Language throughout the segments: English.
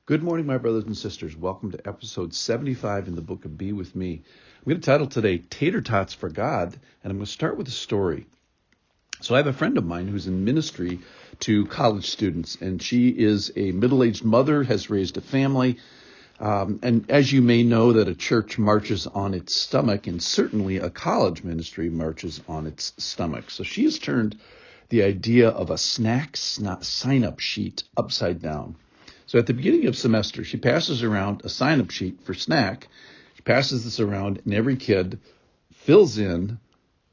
Good morning, my brothers and sisters. Welcome to episode 75 in the book of Be With Me. I'm going to title today, Tater Tots for God, and I'm going to start with a story. So I have a friend of mine who's in ministry to college students, and she is a middle-aged mother, has raised a family, and as you may know, that a church marches on its stomach, and certainly a college ministry marches on its stomach. So she has turned the idea of a snack sign-up sheet upside down. So at the beginning of semester, she passes around a sign-up sheet for snack. She passes this around, and every kid fills in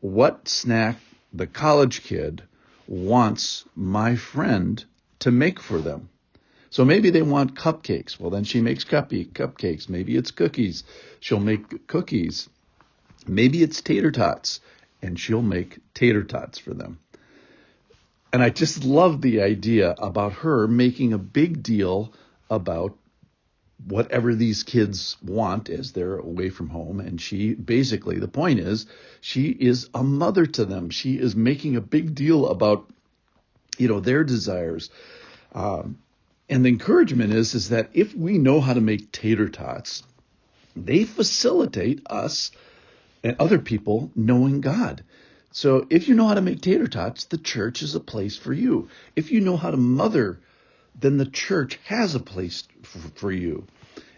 what snack the college kid wants my friend to make for them. So maybe they want cupcakes. Well, then she makes cupcakes. Maybe it's cookies. She'll make cookies. Maybe it's tater tots, and she'll make tater tots for them. And I just love the idea about her making a big deal about whatever these kids want as they're away from home. And she basically, the point is, she is a mother to them. She is making a big deal about, their desires. And the encouragement is that if we know how to make tater tots, they facilitate us and other people knowing God. So if you know how to make tater tots, the church is a place for you. If you know how to mother, then the church has a place for you.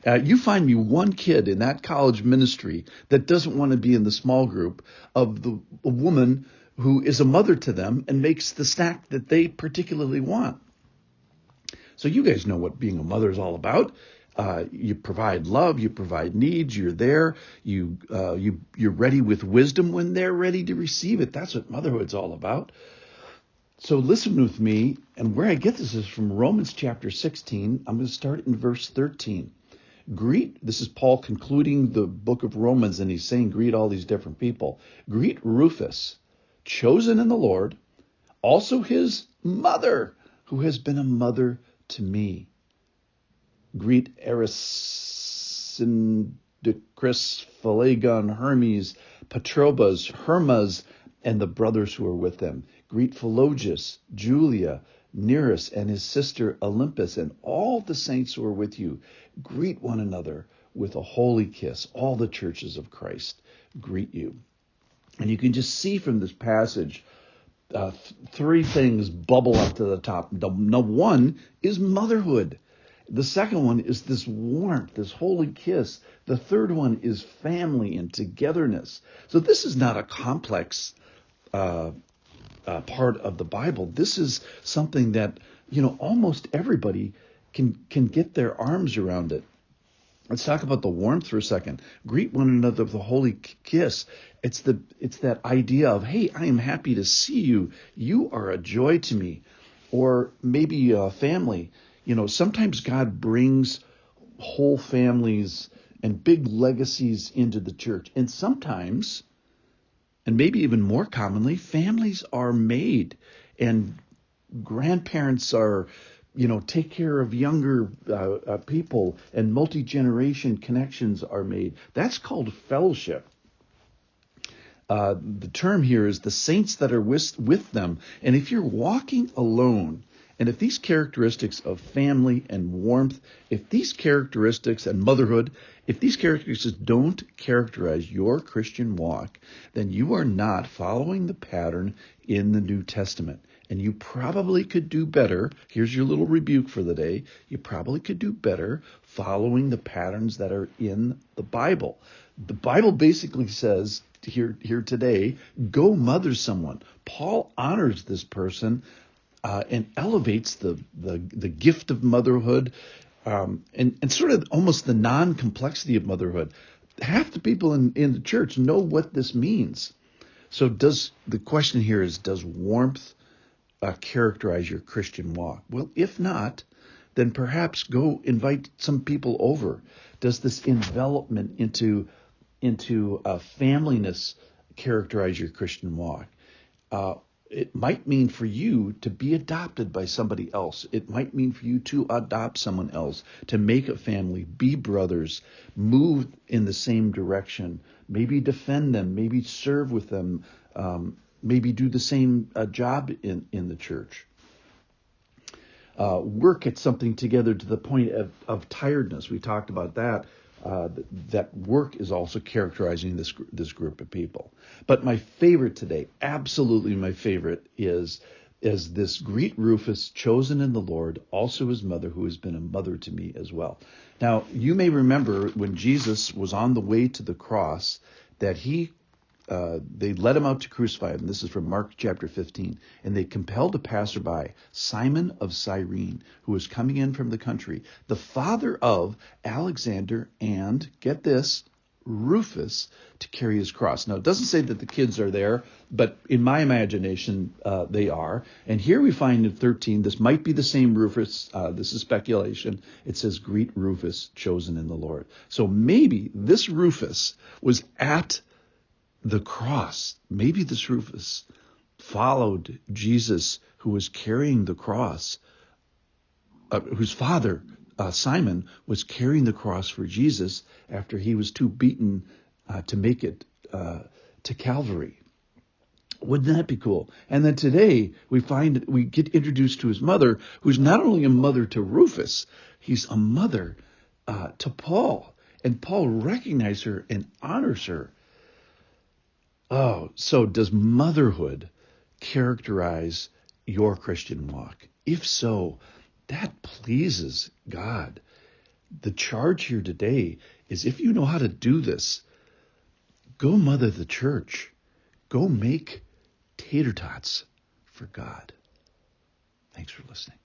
You find me one kid in that college ministry that doesn't want to be in the small group of a woman who is a mother to them and makes the snack that they particularly want. So you guys know what being a mother is all about. You provide love, you provide needs, you're there, you're ready with wisdom when they're ready to receive it. That's what motherhood's all about. So listen with me, and where I get this is from Romans chapter 16. I'm going to start in verse 13. This is Paul concluding the book of Romans, and he's saying greet all these different people. Greet Rufus, chosen in the Lord, also his mother, who has been a mother to me. Greet Arisindicus, Phlegon, Hermes, Patrobas, Hermas, and the brothers who are with them. Greet Philologus, Julia, Nereus, and his sister Olympus, and all the saints who are with you. Greet one another with a holy kiss. All the churches of Christ greet you. And you can just see from this passage, three things bubble up to the top. The one is motherhood. The second one is this warmth, this holy kiss. The third one is family and togetherness. So this is not a complex part of the Bible. This is something that, almost everybody can get their arms around it. Let's talk about the warmth for a second. Greet one another with a holy kiss. It's that idea of, hey, I am happy to see you. You are a joy to me. Or maybe a family. Sometimes God brings whole families and big legacies into the church. And sometimes, and maybe even more commonly, families are made and grandparents are, take care of younger people, and multi-generation connections are made. That's called fellowship. The term here is the saints that are with them. And if you're walking alone, and if these characteristics of family and warmth, if these characteristics and motherhood, if these characteristics don't characterize your Christian walk, then you are not following the pattern in the New Testament. And you probably could do better. Here's your little rebuke for the day. You probably could do better following the patterns that are in the Bible. The Bible basically says here today, go mother someone. Paul honors this person and elevates the gift of motherhood and sort of almost the non-complexity of motherhood. Half the people in the church know what this means. So the question here is, does warmth characterize your Christian walk? Well, if not, then perhaps go invite some people over. Does this envelopment into familyness characterize your Christian walk? It might mean for you to be adopted by somebody else. It might mean for you to adopt someone else, to make a family, be brothers, move in the same direction, maybe defend them, maybe serve with them, maybe do the same job in the church. work at something together to the point of tiredness. We talked about that. That work is also characterizing this group of people. But my favorite today, absolutely my favorite, is this greet Rufus, chosen in the Lord, also his mother, who has been a mother to me as well. Now, you may remember when Jesus was on the way to the cross that they led him out to crucify him. This is from Mark chapter 15. And they compelled a passerby, Simon of Cyrene, who was coming in from the country, the father of Alexander and, get this, Rufus, to carry his cross. Now, it doesn't say that the kids are there, but in my imagination, they are. And here we find in 13, this might be the same Rufus. This is speculation. It says, greet Rufus, chosen in the Lord. So maybe this Rufus was at the cross. Maybe this Rufus followed Jesus, who was carrying the cross, whose father, Simon, was carrying the cross for Jesus after he was too beaten to make it to Calvary. Wouldn't that be cool? And then today we get introduced to his mother, who's not only a mother to Rufus, he's a mother to Paul. And Paul recognizes her and honors her. Oh, so does motherhood characterize your Christian walk? If so, that pleases God. The charge here today is, if you know how to do this, go mother the church. Go make tater tots for God. Thanks for listening.